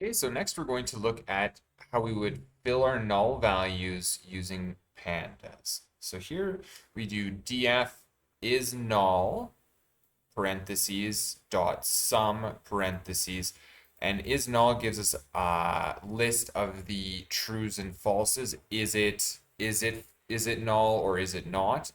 Okay, so next we're going to look at how we would fill our null values using pandas. So here we do df is null parentheses dot sum parentheses, and is null gives us a list of the trues and falses. Is it null or is it not?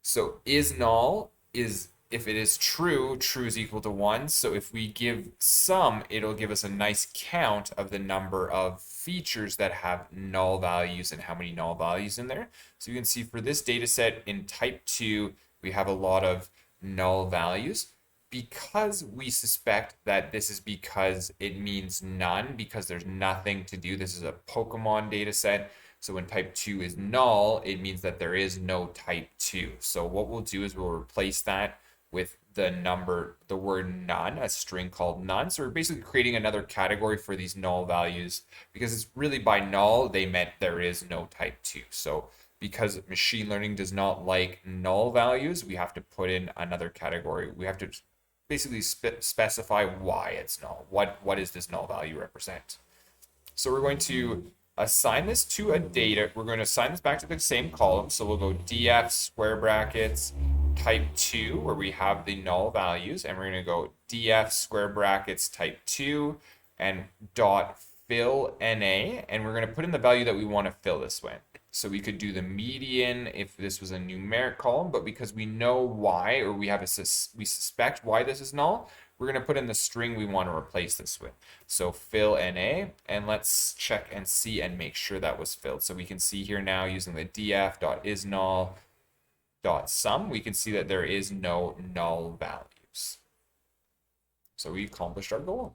So is null is if it is true, true is equal to 1. So if we give sum, it'll give us a nice count of the number of features that have null values and how many null values in there. So you can see for this data set in type 2, we have a lot of null values. Because we suspect that this is because it means none, because there's nothing to do. This is a Pokemon data set. So when type 2 is null, it means that there is no type 2. So what we'll do is we'll replace that with the word none, a string called none. So we're basically creating another category for these null values because it's really by null, they meant there is no type 2. So because machine learning does not like null values, we have to put in another category. We have to basically specify why it's null. What does this null value represent? So we're going to assign this to a data. We're going to assign this back to the same column. So we'll go df square brackets type 2 where we have the null values, and we're going to go df square brackets type 2 and dot fill na, and we're going to put in the value that we want to fill this with. So we could do the median if this was a numeric column, but because we know why, or we suspect why this is null, we're going to put in the string we want to replace this with. So fill NA, and let's check and see and make sure that was filled. So we can see here now using the df.isNull.sum, we can see that there is no null values. So we accomplished our goal.